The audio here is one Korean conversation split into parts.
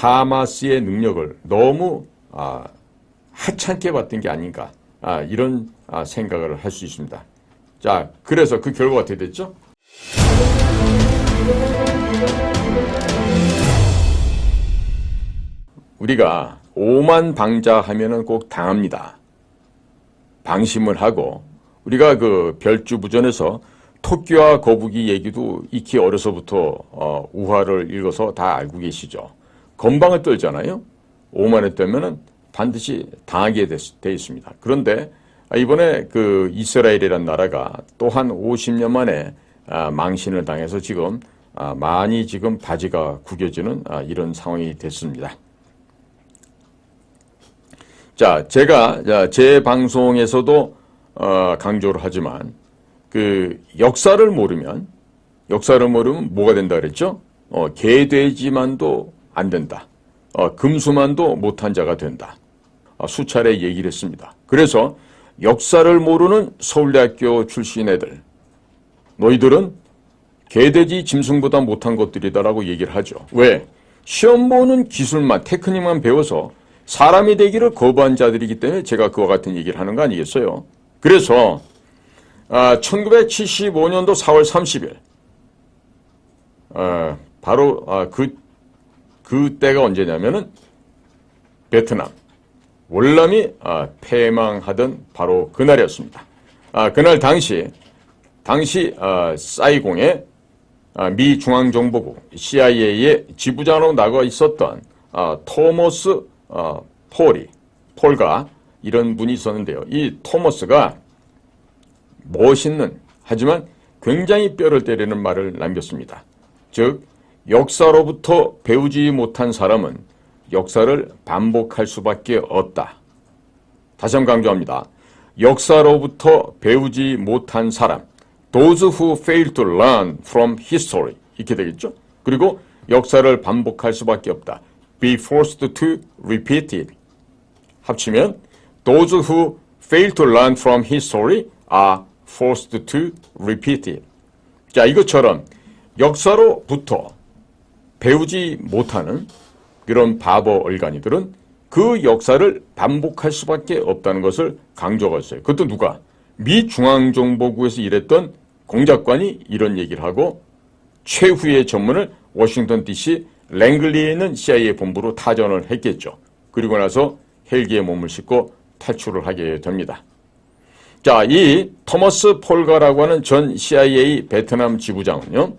하마스의 능력을 너무 하찮게 봤던 게 아닌가, 이런 생각을 할 수 있습니다. 자, 그래서 그 결과가 어떻게 됐죠? 우리가 오만방자하면은 꼭 당합니다. 방심을 하고, 우리가 그 별주부전에서 토끼와 거북이 얘기도 익히 어려서부터 우화를 읽어서 다 알고 계시죠. 건방을 떨잖아요. 오만에 떨면은 반드시 당하게 돼 있습니다. 그런데 이번에 그 이스라엘이라는 나라가 또한 50년 만에 망신을 당해서 지금 많이 지금 바지가 구겨지는 이런 상황이 됐습니다. 자, 제가 제 방송에서도 강조를 하지만 그 역사를 모르면 뭐가 된다 그랬죠? 개돼지만도 안 된다. 금수만도 못한 자가 된다. 수차례 얘기를 했습니다. 그래서 역사를 모르는 서울대학교 출신 애들, 너희들은 개돼지 짐승보다 못한 것들이다라고 얘기를 하죠. 왜? 시험 보는 기술만, 테크닉만 배워서 사람이 되기를 거부한 자들이기 때문에 제가 그와 같은 얘기를 하는 거 아니겠어요? 그래서 1975년도 4월 30일 바로 그때가 언제냐면은 베트남 월남이 폐망하던 바로 그날이었습니다. 그날 당시 사이공에 미 중앙정보국 CIA의 지부장으로 나가 있었던 토머스 폴가 이런 분이 있었는데요. 이 토머스가 멋있는 하지만 굉장히 뼈를 때리는 말을 남겼습니다. 즉 역사로부터 배우지 못한 사람은 역사를 반복할 수밖에 없다. 다시 한번 강조합니다. 역사로부터 배우지 못한 사람, those who fail to learn from history, 이렇게 되겠죠. 그리고 역사를 반복할 수밖에 없다. be forced to repeat it. 합치면 those who fail to learn from history are forced to repeat it. 자, 이것처럼 역사로부터 배우지 못하는 그런 바보 얼간이들은 그 역사를 반복할 수밖에 없다는 것을 강조하고 있어요. 그것도 누가? 미 중앙정보국에서 일했던 공작관이 이런 얘기를 하고 최후의 전문을 워싱턴 DC 랭글리에 있는 CIA 본부로 타전을 했겠죠. 그리고 나서 헬기에 몸을 싣고 탈출을 하게 됩니다. 자, 이 토머스 폴가라고 하는 전 CIA 베트남 지부장은요,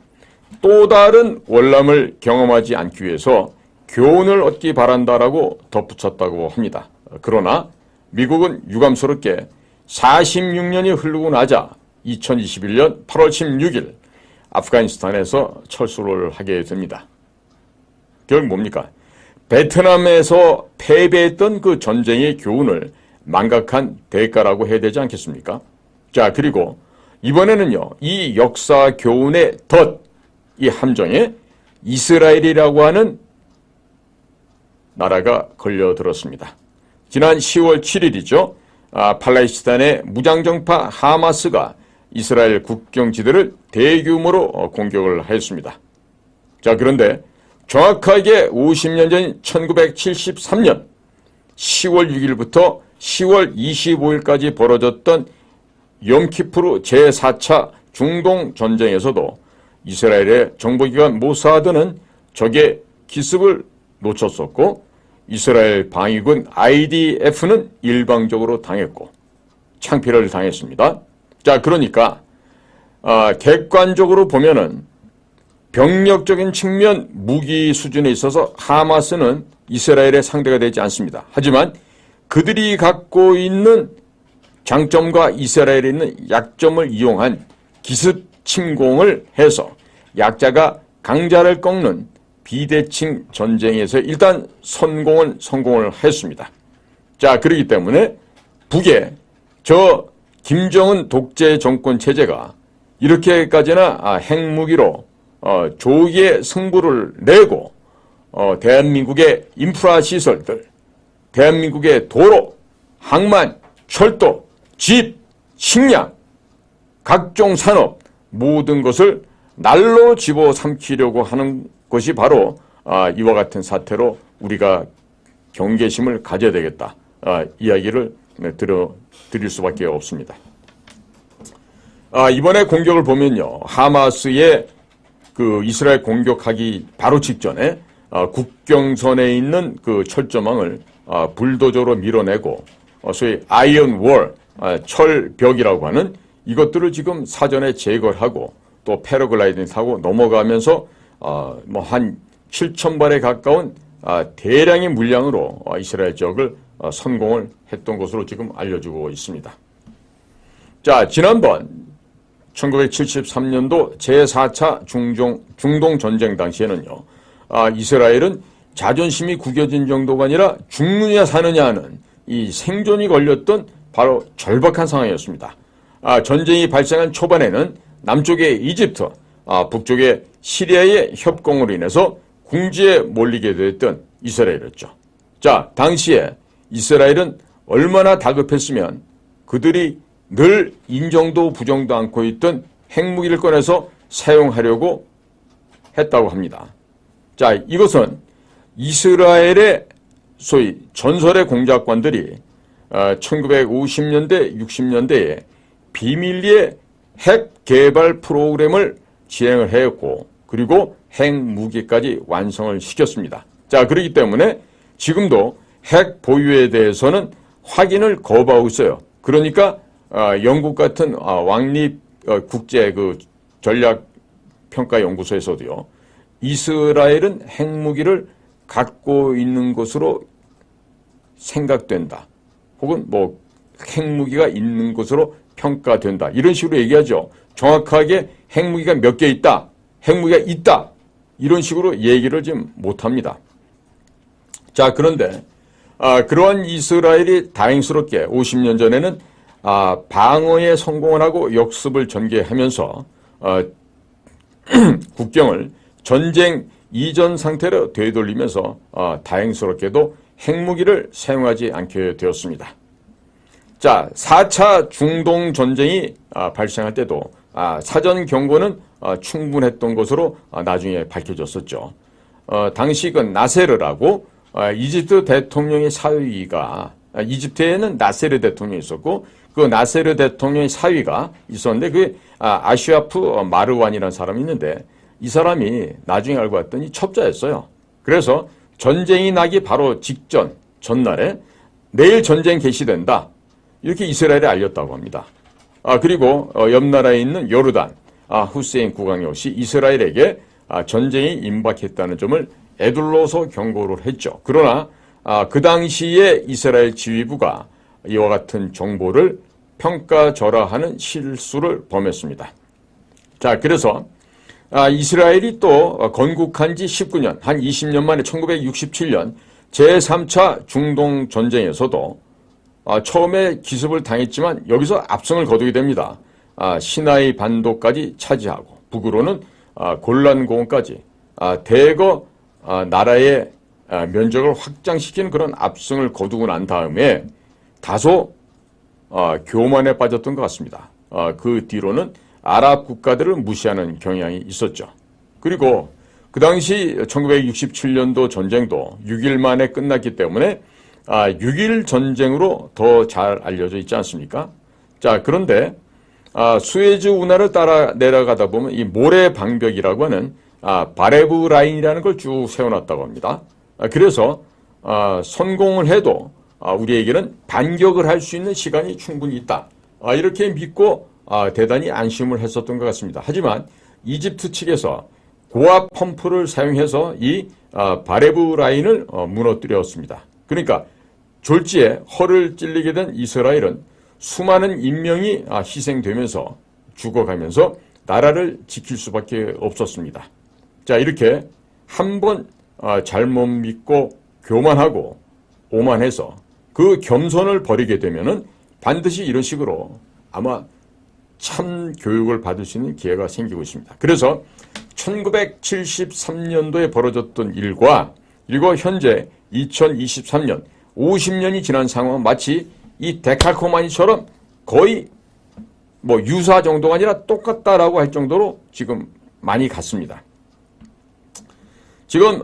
또 다른 월남을 경험하지 않기 위해서 교훈을 얻기 바란다라고 덧붙였다고 합니다. 그러나 미국은 유감스럽게 46년이 흐르고 나자 2021년 8월 16일 아프가니스탄에서 철수를 하게 됩니다. 결국 뭡니까? 베트남에서 패배했던 그 전쟁의 교훈을 망각한 대가라고 해야 되지 않겠습니까? 자, 그리고 이번에는요, 이 역사 교훈의 이 함정에 이스라엘이라고 하는 나라가 걸려들었습니다. 지난 10월 7일이죠. 팔레스타인의 무장정파 하마스가 이스라엘 국경지대를 대규모로 공격을 하였습니다. 자, 그런데 정확하게 50년 전인 1973년 10월 6일부터 10월 25일까지 벌어졌던 염키푸르 제4차 중동 전쟁에서도 이스라엘의 정보기관 모사드는 적의 기습을 놓쳤었고 이스라엘 방위군 IDF는 일방적으로 당했고 창피를 당했습니다. 자, 그러니까 객관적으로 보면은 병력적인 측면 무기 수준에 있어서 하마스는 이스라엘의 상대가 되지 않습니다. 하지만 그들이 갖고 있는 장점과 이스라엘에 있는 약점을 이용한 기습 침공을 해서 약자가 강자를 꺾는 비대칭 전쟁에서 일단 성공을 했습니다. 자, 그렇기 때문에 북의 저 김정은 독재 정권 체제가 이렇게까지나 핵무기로 조기에 승부를 내고 대한민국의 인프라 시설들, 대한민국의 도로, 항만, 철도, 집, 식량, 각종 산업 모든 것을 날로 집어삼키려고 하는 것이 바로 이와 같은 사태로 우리가 경계심을 가져야 되겠다. 이야기를 드릴 수밖에 없습니다. 이번에 공격을 보면요. 하마스의 그 이스라엘 공격하기 바로 직전에 국경선에 있는 그 철조망을 불도저로 밀어내고 소위 아이언 월, 철벽이라고 하는 이것들을 지금 사전에 제거를 하고 또 패러글라이딩 타고 넘어가면서 뭐 한 7,000발에 가까운 대량의 물량으로 이스라엘 지역을 성공을 했던 것으로 지금 알려지고 있습니다. 자, 지난번 1973년도 제4차 중동 전쟁 당시에는요, 이스라엘은 자존심이 구겨진 정도가 아니라 죽느냐 사느냐 하는 이 생존이 걸렸던 바로 절박한 상황이었습니다. 전쟁이 발생한 초반에는 남쪽의 이집트, 북쪽의 시리아의 협공으로 인해서 궁지에 몰리게 됐던 이스라엘이었죠. 자, 당시에 이스라엘은 얼마나 다급했으면 그들이 늘 인정도 부정도 않고 있던 핵무기를 꺼내서 사용하려고 했다고 합니다. 자, 이것은 이스라엘의 소위 전설의 공작관들이 1950년대, 60년대에 비밀리에 핵 개발 프로그램을 진행을 했고 그리고 핵무기까지 완성을 시켰습니다. 자, 그렇기 때문에 지금도 핵 보유에 대해서는 확인을 거부하고 있어요. 그러니까 영국 같은 왕립 국제 그 전략평가연구소에서도요, 이스라엘은 핵무기를 갖고 있는 것으로 생각된다. 혹은 뭐 핵무기가 있는 것으로 평가된다. 이런 식으로 얘기하죠. 정확하게 핵무기가 몇 개 있다. 핵무기가 있다. 이런 식으로 얘기를 지금 못합니다. 자, 그런데 그러한 이스라엘이 다행스럽게 50년 전에는 방어에 성공을 하고 역습을 전개하면서 국경을 전쟁 이전 상태로 되돌리면서 다행스럽게도 핵무기를 사용하지 않게 되었습니다. 자, 4차 중동 전쟁이 발생할 때도 사전 경고는 충분했던 것으로 나중에 밝혀졌었죠. 당시 그 나세르라고 이집트 대통령의 사위가 이집트에는 나세르 대통령이 있었고 그 나세르 대통령의 사위가 있었는데 그 아슈아프 마르완이라는 사람이 있는데 이 사람이 나중에 알고 봤더니 첩자였어요. 그래서 전쟁이 나기 바로 직전 전날에 내일 전쟁 개시된다. 이렇게 이스라엘에 알렸다고 합니다. 그리고 옆 나라에 있는 요르단 후세인 국왕이 이스라엘에게 전쟁이 임박했다는 점을 에둘러서 경고를 했죠. 그러나 그 당시에 이스라엘 지휘부가 이와 같은 정보를 평가절하하는 실수를 범했습니다. 자, 그래서 이스라엘이 또 건국한 지 19년, 한 20년 만에 1967년 제3차 중동 전쟁에서도 처음에 기습을 당했지만 여기서 압승을 거두게 됩니다. 시나이 반도까지 차지하고 북으로는 골란공원까지 대거 나라의 면적을 확장시키는 그런 압승을 거두고 난 다음에 다소 교만에 빠졌던 것 같습니다. 그 뒤로는 아랍 국가들을 무시하는 경향이 있었죠. 그리고 그 당시 1967년도 전쟁도 6일 만에 끝났기 때문에 6일 전쟁으로 더 잘 알려져 있지 않습니까? 자, 그런데 수에즈 운하를 따라 내려가다 보면 이 모래 방벽이라고 하는 바레브 라인이라는 걸 쭉 세워놨다고 합니다. 그래서 성공을 해도 우리에게는 반격을 할 수 있는 시간이 충분히 있다. 이렇게 믿고 대단히 안심을 했었던 것 같습니다. 하지만 이집트 측에서 고압 펌프를 사용해서 이 바레브 라인을 무너뜨렸습니다. 그러니까 졸지에 허를 찔리게 된 이스라엘은 수많은 인명이 희생되면서 죽어가면서 나라를 지킬 수밖에 없었습니다. 자, 이렇게 한번 잘못 믿고 교만하고 오만해서 그 겸손을 버리게 되면은 반드시 이런 식으로 아마 참 교육을 받을 수 있는 기회가 생기고 있습니다. 그래서 1973년도에 벌어졌던 일과 그리고 현재 2023년 50년이 지난 상황은 마치 이 데칼코마니처럼 거의 뭐 유사 정도가 아니라 똑같다라고 할 정도로 지금 많이 같습니다. 지금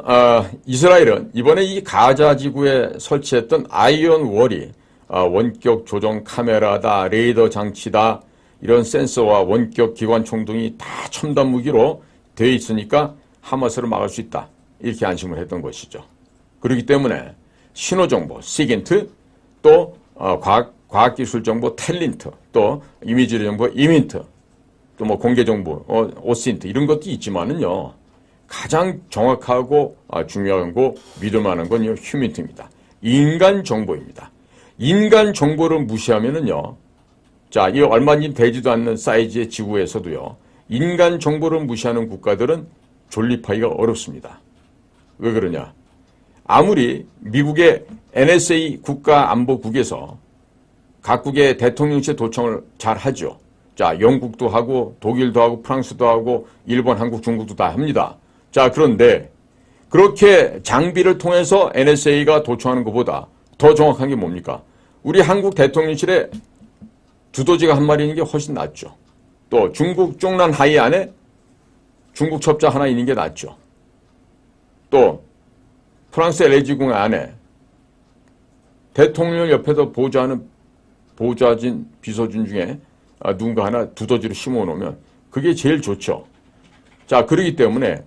이스라엘은 이번에 이 가자 지구에 설치했던 아이언 월이 원격 조정 카메라다, 레이더 장치다, 이런 센서와 원격 기관총 등이 다 첨단 무기로 되어 있으니까 하마스를 막을 수 있다, 이렇게 안심을 했던 것이죠. 그렇기 때문에 신호정보 시긴트, 또 과학기술정보 탤린트, 또 이미지리 정보 이민트, 또 뭐 공개정보 오신트, 이런 것도 있지만은요, 가장 정확하고 중요한 믿을만한 건 휴민트입니다. 인간 정보입니다. 인간 정보를 무시하면은요, 자, 이 얼마 되지도 않는 사이즈의 지구에서도요, 인간 정보를 무시하는 국가들은 존립하기가 어렵습니다. 왜 그러냐? 아무리 미국의 NSA 국가안보국에서 각국의 대통령실 도청을 잘 하죠. 자, 영국도 하고 독일도 하고 프랑스도 하고 일본, 한국, 중국도 다 합니다. 자, 그런데 그렇게 장비를 통해서 NSA가 도청하는 것보다 더 정확한 게 뭡니까? 우리 한국 대통령실에 두더지가 한 마리 있는 게 훨씬 낫죠. 또 중국 쪽란 하이 안에 중국 첩자 하나 있는 게 낫죠. 또 프랑스 LA지궁 안에 대통령 옆에서 보좌진 비서진 중에 누군가 하나 두더지를 심어놓으면 그게 제일 좋죠. 자, 그렇기 때문에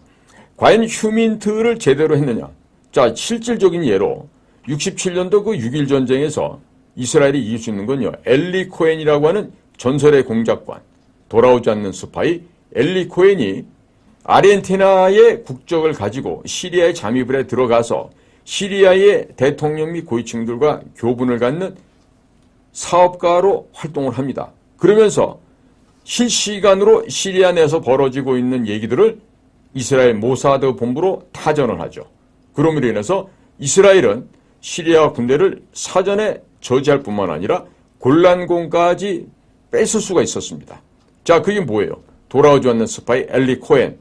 과연 휴민트를 제대로 했느냐? 자, 실질적인 예로 67년도 그 6.1 전쟁에서 이스라엘이 이길 수 있는 건요, 엘리 코헨이라고 하는 전설의 공작관, 돌아오지 않는 스파이 엘리 코헨이 아르헨티나의 국적을 가지고 시리아에 잠입을 해 들어가서 시리아의 대통령 및 고위층들과 교분을 갖는 사업가로 활동을 합니다. 그러면서 실시간으로 시리아 내에서 벌어지고 있는 얘기들을 이스라엘 모사드 본부로 타전을 하죠. 그럼으로 인해서 이스라엘은 시리아 군대를 사전에 저지할 뿐만 아니라 골란공까지 뺏을 수가 있었습니다. 자, 그게 뭐예요? 돌아오지 않는 스파이 엘리 코헨.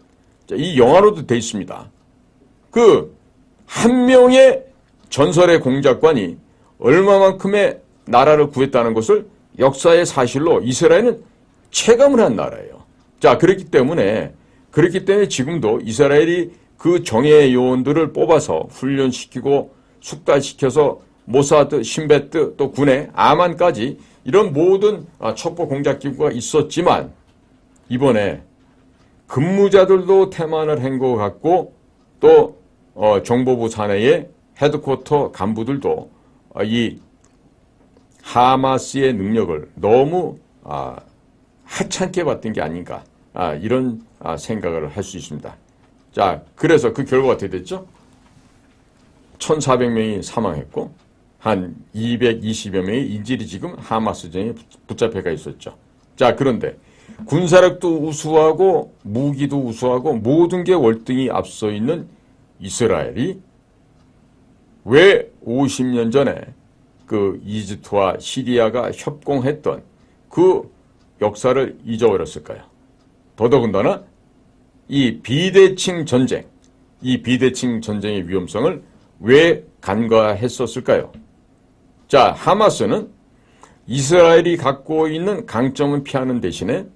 자, 이 영화로도 돼 있습니다. 그 한 명의 전설의 공작관이 얼마만큼의 나라를 구했다는 것을 역사의 사실로 이스라엘은 체감을 한 나라예요. 자, 그렇기 때문에 지금도 이스라엘이 그 정예 요원들을 뽑아서 훈련시키고 숙달시켜서 모사드, 신베트, 또 군의 아만까지 이런 모든 첩보 공작기구가 있었지만 이번에 근무자들도 태만을 한 것 같고 또 정보부 산하의 헤드쿼터 간부들도 이 하마스의 능력을 너무 하찮게 봤던 게 아닌가, 이런 생각을 할 수 있습니다. 자, 그래서 그 결과가 어떻게 됐죠? 1,400명이 사망했고 한 220여 명의 인질이 지금 하마스전에 붙잡혀가 있었죠. 자, 그런데 군사력도 우수하고 무기도 우수하고 모든 게 월등히 앞서 있는 이스라엘이 왜 50년 전에 그 이집트와 시리아가 협공했던 그 역사를 잊어버렸을까요? 더더군다나 이 비대칭 전쟁의 위험성을 왜 간과했었을까요? 자, 하마스는 이스라엘이 갖고 있는 강점은 피하는 대신에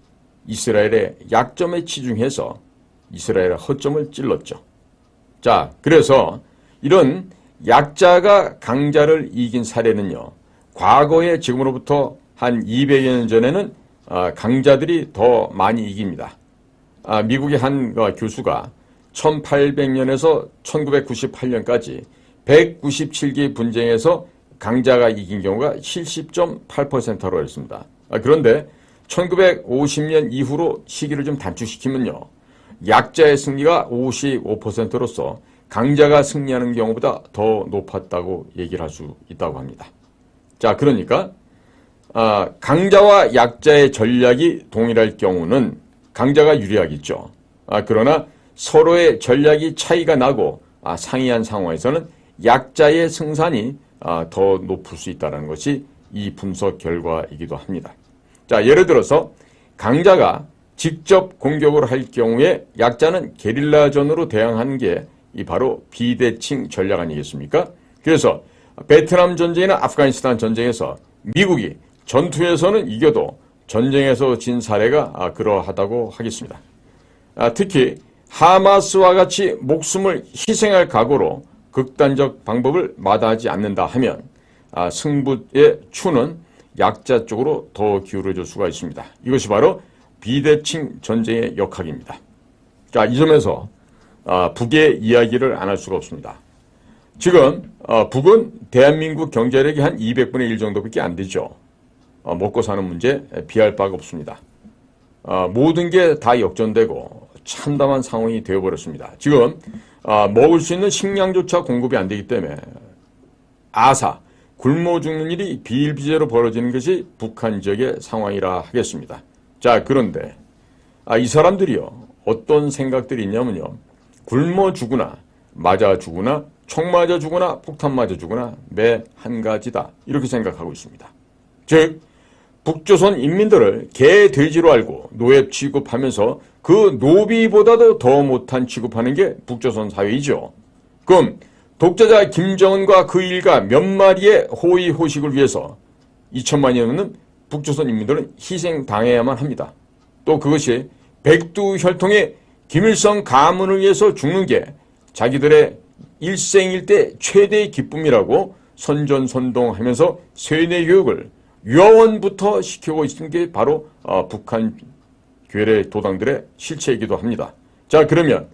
이스라엘의 약점에 치중해서 이스라엘의 허점을 찔렀죠. 자, 그래서 이런 약자가 강자를 이긴 사례는요, 과거에 지금으로부터 한 200여 년 전에는 강자들이 더 많이 이깁니다. 미국의 한 교수가 1800년에서 1998년까지 197개 분쟁에서 강자가 이긴 경우가 70.8%로 했습니다. 그런데 1950년 이후로 시기를 좀 단축시키면요, 약자의 승리가 55%로서 강자가 승리하는 경우보다 더 높았다고 얘기를 할 수 있다고 합니다. 자, 그러니까 강자와 약자의 전략이 동일할 경우는 강자가 유리하겠죠. 그러나 서로의 전략이 차이가 나고 상이한 상황에서는 약자의 승산이 더 높을 수 있다는 것이 이 분석 결과이기도 합니다. 자, 예를 들어서 강자가 직접 공격을 할 경우에 약자는 게릴라전으로 대항하는 게 이 바로 비대칭 전략 아니겠습니까? 그래서 베트남 전쟁이나 아프가니스탄 전쟁에서 미국이 전투에서는 이겨도 전쟁에서 진 사례가 그러하다고 하겠습니다. 특히 하마스와 같이 목숨을 희생할 각오로 극단적 방법을 마다하지 않는다 하면 승부의 추는 약자 쪽으로 더 기울어질 수가 있습니다. 이것이 바로 비대칭 전쟁의 역학입니다. 자, 이 점에서 북의 이야기를 안 할 수가 없습니다. 지금 북은 대한민국 경제력이 한 200분의 1 정도밖에 안 되죠. 먹고 사는 문제 비할 바가 없습니다. 모든 게 다 역전되고 참담한 상황이 되어버렸습니다. 지금 먹을 수 있는 식량조차 공급이 안 되기 때문에 굶어 죽는 일이 비일비재로 벌어지는 것이 북한 지역의 상황이라 하겠습니다. 자, 그런데 이 사람들이요, 어떤 생각들이 있냐면요, 굶어 죽으나 맞아 죽으나 총 맞아 죽으나 폭탄 맞아 죽으나 매 한 가지다, 이렇게 생각하고 있습니다. 즉 북조선 인민들을 개, 돼지로 알고 노예 취급하면서 그 노비보다도 더 못한 취급하는 게 북조선 사회이죠. 그럼 독재자 김정은과 그 일가 몇 마리의 호의호식을 위해서 2천만이 넘는 북조선 인민들은 희생당해야만 합니다. 또 그것이 백두혈통의 김일성 가문을 위해서 죽는 게 자기들의 일생일대 최대의 기쁨이라고 선전선동하면서 세뇌교육을 유아원부터 시키고 있는 게 바로 북한 괴뢰 도당들의 실체이기도 합니다. 자, 그러면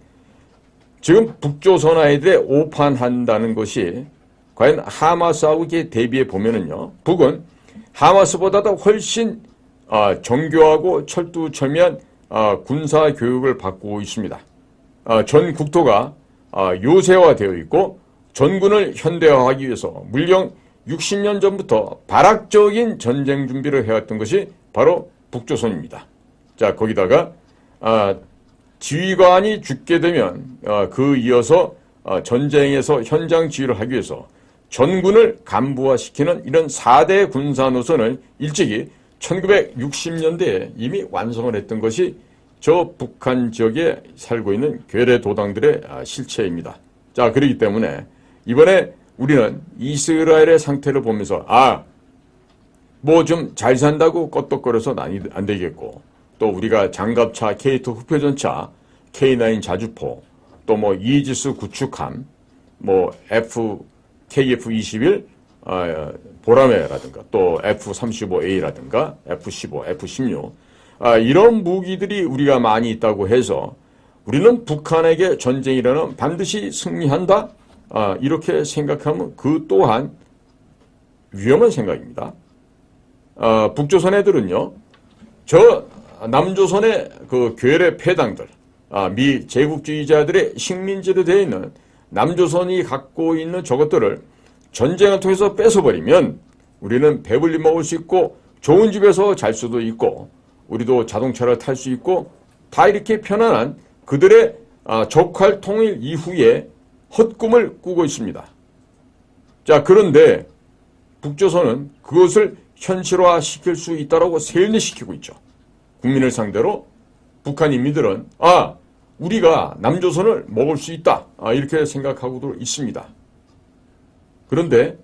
지금 북조선 아이들의 오판한다는 것이 과연 하마스하고 대비해 보면은요, 북은 하마스보다도 훨씬 정교하고 철두철미한 군사 교육을 받고 있습니다. 전 국토가 요새화되어 있고 전군을 현대화하기 위해서 물론 60년 전부터 발악적인 전쟁 준비를 해왔던 것이 바로 북조선입니다. 자, 거기다가 지휘관이 죽게 되면 그 이어서 전쟁에서 현장 지휘를 하기 위해서 전군을 간부화시키는 이런 4대 군사 노선을 일찍이 1960년대에 이미 완성을 했던 것이 저 북한 지역에 살고 있는 괴뢰 도당들의 실체입니다. 자, 그렇기 때문에 이번에 우리는 이스라엘의 상태를 보면서 뭐 좀 잘 산다고 껐덕거려서는 안 되겠고, 또 우리가 장갑차 K2 흑표전차, K9 자주포, 또 뭐 이지스 구축함, 뭐 KF-21 보라매라든가 또 F-35A라든가 F-15, F-16 이런 무기들이 우리가 많이 있다고 해서 우리는 북한에게 전쟁이라는 반드시 승리한다? 이렇게 생각하면 그 또한 위험한 생각입니다. 북조선 애들은요, 저 남조선의 그 괴뢰 패당들, 미 제국주의자들의 식민지로 되어 있는 남조선이 갖고 있는 저것들을 전쟁을 통해서 뺏어버리면 우리는 배불리 먹을 수 있고 좋은 집에서 잘 수도 있고 우리도 자동차를 탈 수 있고 다 이렇게 편안한 그들의 적활 통일 이후에 헛꿈을 꾸고 있습니다. 자, 그런데 북조선은 그것을 현실화시킬 수 있다고 세뇌시키고 있죠. 국민을 상대로 북한 인민들은 우리가 남조선을 먹을 수 있다, 이렇게 생각하고도 있습니다. 그런데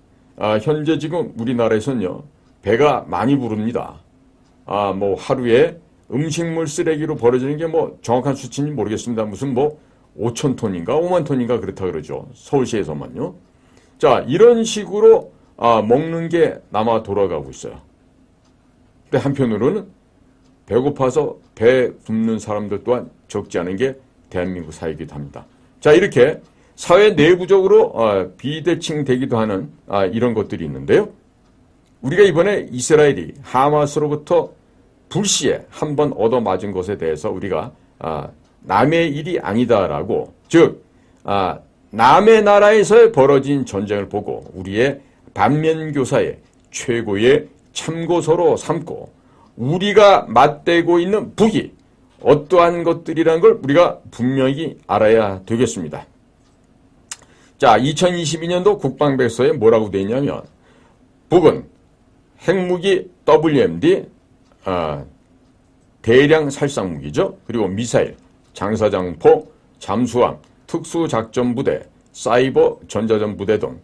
현재 지금 우리나라에서는요, 배가 많이 부릅니다. 뭐 하루에 음식물 쓰레기로 버려지는 게 뭐 정확한 수치인지 모르겠습니다. 무슨 뭐 5천 톤인가 5만 톤인가 그렇다 그러죠. 서울시에서만요. 자, 이런 식으로 먹는 게 남아 돌아가고 있어요. 근데 한편으로는 배고파서 배 굶는 사람들 또한 적지 않은 게 대한민국 사회이기도 합니다. 자, 이렇게 사회 내부적으로 비대칭되기도 하는 이런 것들이 있는데요. 우리가 이번에 이스라엘이 하마스로부터 불시에 한 번 얻어맞은 것에 대해서 우리가 남의 일이 아니다라고, 즉 남의 나라에서 벌어진 전쟁을 보고 우리의 반면교사의 최고의 참고서로 삼고 우리가 맞대고 있는 북이 어떠한 것들이라는 걸 우리가 분명히 알아야 되겠습니다. 자, 2022년도 국방백서에 뭐라고 되어 있냐면 북은 핵무기 WMD, 대량 살상무기죠. 그리고 미사일, 장사장포, 잠수함, 특수작전부대, 사이버 전자전부대 등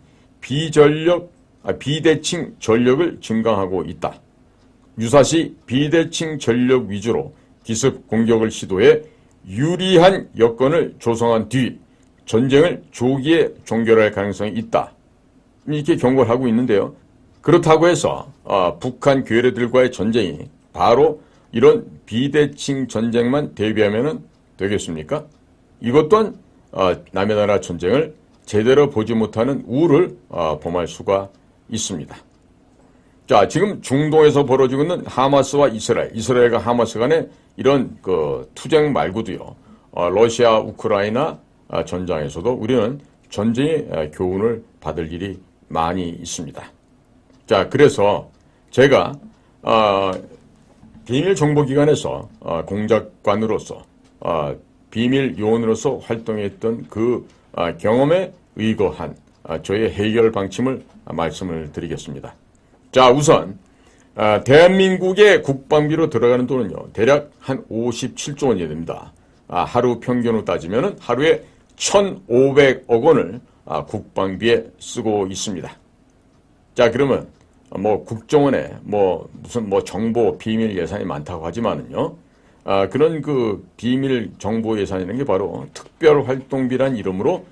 비대칭 전력을 증강하고 있다. 유사시 비대칭 전력 위주로 기습 공격을 시도해 유리한 여건을 조성한 뒤 전쟁을 조기에 종결할 가능성이 있다. 이렇게 경고를 하고 있는데요. 그렇다고 해서 북한 괴뢰들과의 전쟁이 바로 이런 비대칭 전쟁만 대비하면 되겠습니까? 이것 또한 남의 나라 전쟁을 제대로 보지 못하는 우를 범할 수가 있습니다. 자, 지금 중동에서 벌어지고 있는 하마스와 이스라엘과 하마스 간의 이런 그 투쟁 말고도요. 러시아, 우크라이나 전장에서도 우리는 전쟁의 교훈을 받을 일이 많이 있습니다. 자, 그래서 제가 비밀정보기관에서 공작관으로서 비밀 요원으로서 활동했던 그 경험에 의거한 저의 해결 방침을 말씀을 드리겠습니다. 자, 우선 대한민국의 국방비로 들어가는 돈은요, 대략 한 57조 원이 됩니다. 하루 평균으로 따지면 하루에 1,500억 원을 국방비에 쓰고 있습니다. 자, 그러면 국정원에 무슨 정보 비밀 예산이 많다고 하지만은요, 그런 그 비밀 정보 예산이라는 게 바로 특별활동비란 이름으로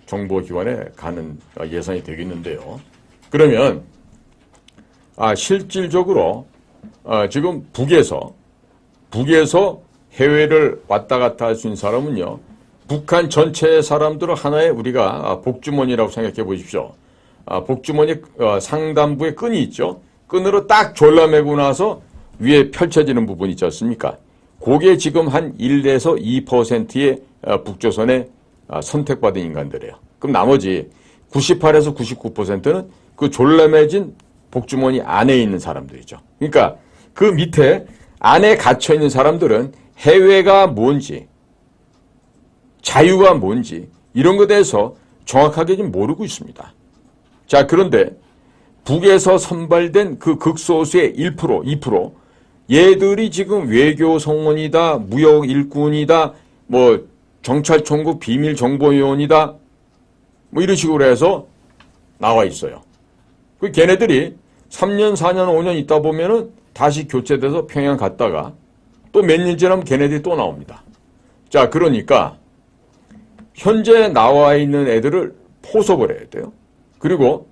정보기관에 가는 예산이 되겠는데요. 그러면 실질적으로 지금 북에서 해외를 왔다 갔다 할 수 있는 사람은요, 북한 전체 사람들을 하나의 우리가 복주머니라고 생각해 보십시오. 복주머니 상단부에 끈이 있죠. 끈으로 딱 졸라매고 나서 위에 펼쳐지는 부분 있지 않습니까? 그게 지금 한 1에서 2%의 북조선에 선택받은 인간들이에요. 그럼 나머지 98에서 99%는 그 졸라매진 복주머니 안에 있는 사람들이죠. 그러니까 그 밑에 안에 갇혀 있는 사람들은 해외가 뭔지, 자유가 뭔지 이런 것에 대해서 정확하게 좀 모르고 있습니다. 자, 그런데 북에서 선발된 그 극소수의 1%, 2% 얘들이 지금 외교 성원이다, 무역 일꾼이다, 정찰총국 비밀정보요원이다, 이런 식으로 해서 나와 있어요. 그 걔네들이 3년, 4년, 5년 있다 보면은 다시 교체돼서 평양 갔다가 또 몇 년 지나면 걔네들이 또 나옵니다. 자, 그러니까 현재 나와 있는 애들을 포섭을 해야 돼요. 그리고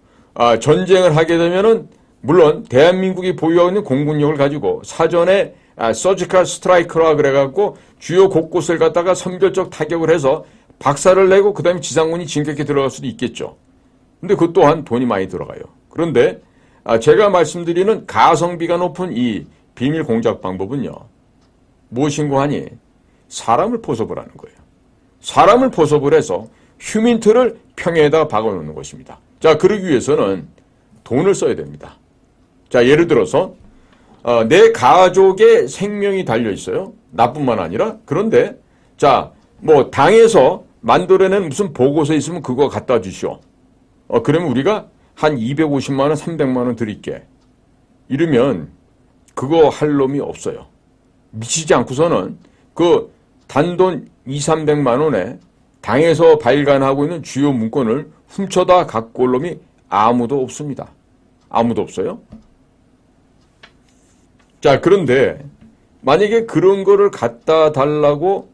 전쟁을 하게 되면은 물론 대한민국이 보유하고 있는 공군력을 가지고 사전에 서지컬 스트라이크라 그래갖고 주요 곳곳을 갖다가 선별적 타격을 해서 박살을 내고 그 다음에 지상군이 진격해 들어갈 수도 있겠죠. 근데 그것 또한 돈이 많이 들어가요. 그런데 제가 말씀드리는 가성비가 높은 이 비밀 공작 방법은요, 무엇인고 하니 사람을 포섭을 하는 거예요. 사람을 포섭을 해서 휴민트를 평야에다 박아놓는 것입니다. 자, 그러기 위해서는 돈을 써야 됩니다. 자, 예를 들어서 내 가족의 생명이 달려 있어요. 나뿐만 아니라. 그런데 자, 당에서 만들어낸 무슨 보고서 있으면 그거 갖다 주시오. 그러면 우리가 한 250만 원, 300만 원 드릴게. 이러면 그거 할 놈이 없어요. 미치지 않고서는 그 단돈 2, 300만 원에 당에서 발간하고 있는 주요 문건을 훔쳐다 갖고 올 놈이 아무도 없습니다. 아무도 없어요. 자, 그런데 만약에 그런 거를 갖다 달라고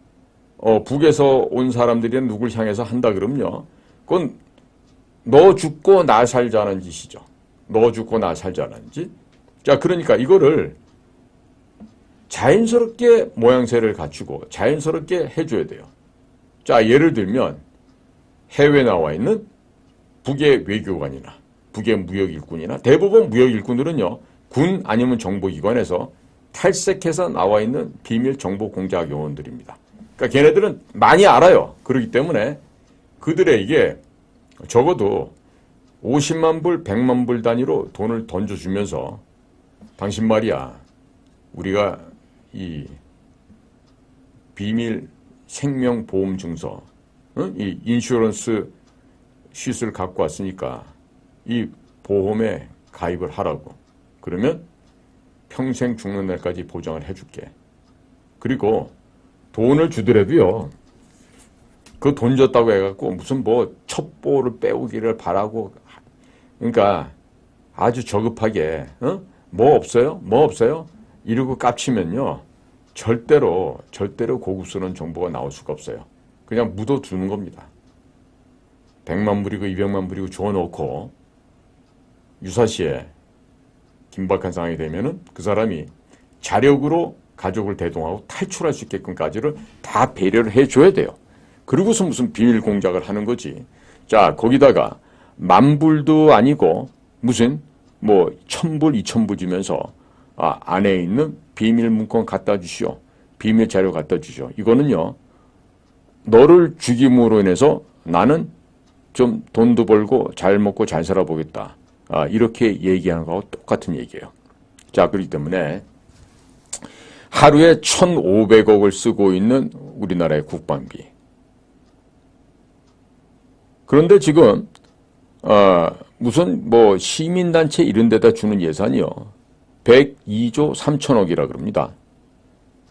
북에서 온 사람들이 누굴 향해서 한다 그러면요, 그건 너 죽고 나 살자는 짓이죠. 너 죽고 나 살자는 짓. 자, 그러니까 이거를 자연스럽게 모양새를 갖추고 자연스럽게 해줘야 돼요. 자, 예를 들면 해외에 나와 있는 북의 외교관이나 북의 무역일꾼이나 대부분 무역일꾼들은요, 군 아니면 정보기관에서 탈색해서 나와 있는 비밀 정보공작 요원들입니다. 그러니까 걔네들은 많이 알아요. 그렇기 때문에 그들에게 적어도 50만 불, 100만 불 단위로 돈을 던져주면서 당신 말이야, 우리가 이 비밀 생명보험증서, 이 인슈런스 쉿을 갖고 왔으니까 이 보험에 가입을 하라고. 그러면 평생 죽는 날까지 보장을 해줄게. 그리고 돈을 주더라도요, 그 돈 줬다고 해갖고 무슨 첩보를 빼오기를 바라고, 그러니까 아주 저급하게 뭐 없어요? 뭐 없어요? 이러고 깝치면요, 절대로 고급스러운 정보가 나올 수가 없어요. 그냥 묻어두는 겁니다. 100만 불이고 200만 불이고 줘놓고 유사시에 긴박한 상황이 되면은 그 사람이 자력으로 가족을 대동하고 탈출할 수 있게끔까지를 다 배려를 해줘야 돼요. 그리고서 무슨 비밀 공작을 하는 거지. 자, 거기다가 10,000불도 아니고 무슨 뭐 1,000불, 2,000불 주면서 안에 있는 비밀 문건 갖다 주시오. 비밀 자료 갖다 주시오. 이거는요, 너를 죽임으로 인해서 나는 좀 돈도 벌고 잘 먹고 잘 살아보겠다. 이렇게 얘기하는 거하고 똑같은 얘기예요. 자, 그렇기 때문에 하루에 1,500억을 쓰고 있는 우리나라의 국방비. 그런데 지금 무슨 뭐 시민단체 이런 데다 주는 예산이요. 102조 3천억이라 그럽니다.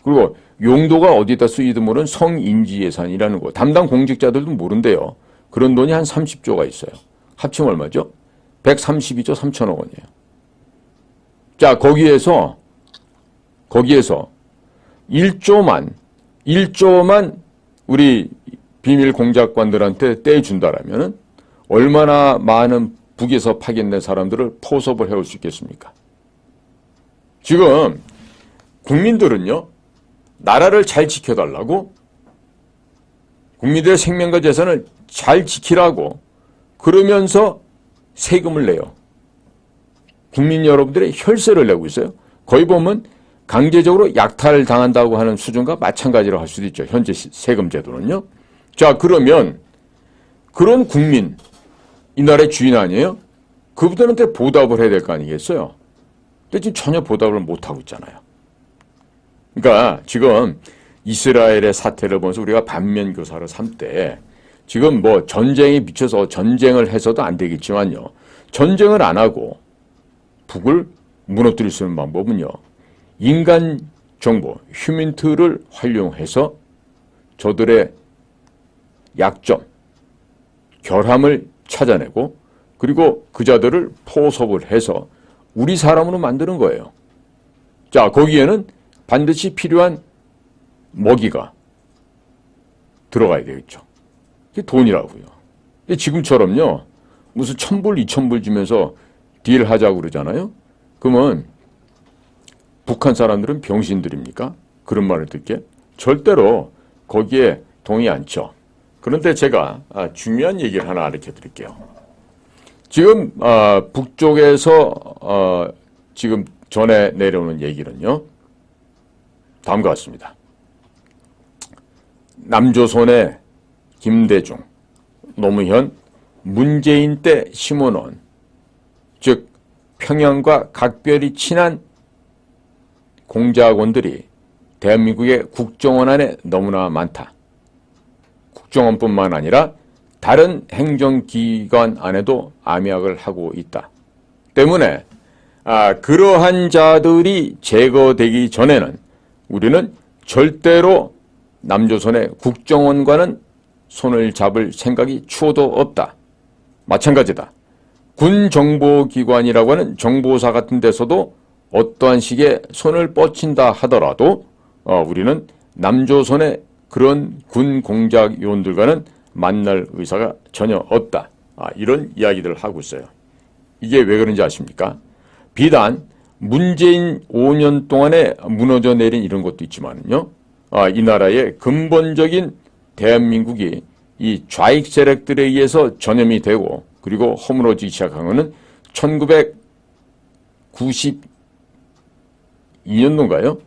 그리고 용도가 어디다 쓰이든 모르는 성인지 예산이라는 거. 담당 공직자들도 모른대요. 그런 돈이 한 30조가 있어요. 합치면 얼마죠? 132조 3천억 원이에요. 자, 거기에서 1조만 우리 비밀 공작관들한테 떼준다라면은 얼마나 많은 북에서 파견된 사람들을 포섭을 해올 수 있겠습니까? 지금 국민들은요, 나라를 잘 지켜달라고, 국민들의 생명과 재산을 잘 지키라고 그러면서 세금을 내요. 국민 여러분들의 혈세를 내고 있어요. 거의 보면 강제적으로 약탈당한다고 하는 수준과 마찬가지로 할 수도 있죠. 현재 세금 제도는요. 자, 그러면 그런 국민, 이 나라의 주인 아니에요? 그분들한테 보답을 해야 될 거 아니겠어요? 근데 지금 전혀 보답을 못하고 있잖아요. 그러니까 지금 이스라엘의 사태를 보면서 우리가 반면교사를 삼때 지금 뭐 전쟁에 미쳐서 전쟁을 해서도 안 되겠지만요. 전쟁을 안 하고 북을 무너뜨릴 수 있는 방법은요. 인간 정보, 휴민트를 활용해서 저들의 약점, 결함을 찾아내고 그리고 그자들을 포섭을 해서 우리 사람으로 만드는 거예요. 자, 거기에는 반드시 필요한 먹이가 들어가야 되겠죠. 그게 돈이라고요. 근데 지금처럼요. 무슨 1,000불, 2,000불 주면서 딜하자고 그러잖아요. 그러면 북한 사람들은 병신들입니까? 그런 말을 듣게? 절대로 거기에 동의 않죠. 그런데 제가 중요한 얘기를 하나 알려 드릴게요. 지금 북쪽에서 지금 전해 내려오는 얘기는요. 다음과 같습니다. 남조선의 김대중, 노무현, 문재인 때 심어놓은, 즉 평양과 각별히 친한 공작원들이 대한민국의 국정원 안에 너무나 많다. 국정원뿐만 아니라 다른 행정기관 안에도 암약을 하고 있다. 때문에 그러한 자들이 제거되기 전에는 우리는 절대로 남조선의 국정원과는 손을 잡을 생각이 추호도 없다. 마찬가지다. 군정보기관이라고 하는 정보사 같은 데서도 어떠한 식의 손을 뻗친다 하더라도 우리는 남조선의 그런 군 공작 요원들과는 만날 의사가 전혀 없다. 이런 이야기들을 하고 있어요. 이게 왜 그런지 아십니까? 비단 문재인 5년 동안에 무너져 내린 이런 것도 있지만요. 이 나라의 근본적인 대한민국이 이 좌익 세력들에 의해서 전염이 되고 그리고 허물어지기 시작한 것은 1992년도인가요?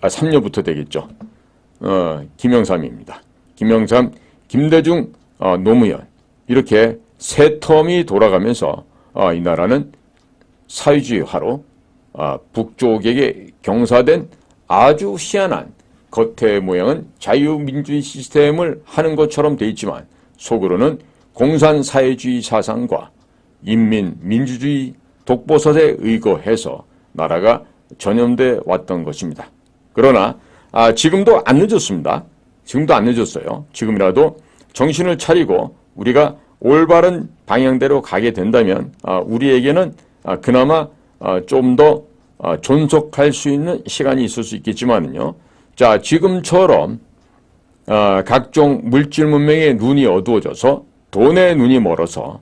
3년부터 되겠죠. 김영삼입니다. 김영삼, 김대중, 노무현 이렇게 세 텀이 돌아가면서 이 나라는 사회주의화로 북쪽에게 경사된 아주 희한한 겉의 모양은 자유민주주의 시스템을 하는 것처럼 돼 있지만 속으로는 공산사회주의 사상과 인민민주주의 독보섯에 의거해서 나라가 전염돼 왔던 것입니다. 그러나 지금도 안 늦었습니다. 지금도 안 늦었어요. 지금이라도 정신을 차리고 우리가 올바른 방향대로 가게 된다면 우리에게는 그나마 좀 더 존속할 수 있는 시간이 있을 수 있겠지만요. 자, 지금처럼 각종 물질 문명의 눈이 어두워져서 돈의 눈이 멀어서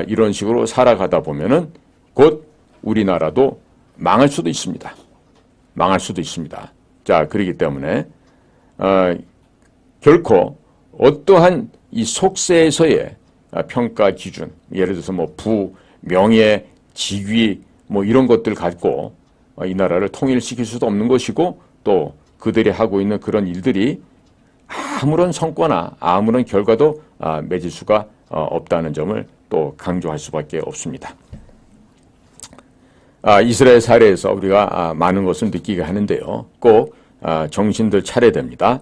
이런 식으로 살아가다 보면은 곧 우리나라도 망할 수도 있습니다. 망할 수도 있습니다. 자, 그렇기 때문에 결코 어떠한 이 속세에서의 평가 기준, 예를 들어서 뭐 부, 명예, 직위 뭐 이런 것들 갖고 이 나라를 통일시킬 수도 없는 것이고 또 그들이 하고 있는 그런 일들이 아무런 성과나 아무런 결과도 맺을 수가 없다는 점을 또 강조할 수밖에 없습니다. 이스라엘 사례에서 우리가 많은 것을 느끼게 하는데요. 꼭 정신들 차려야 됩니다.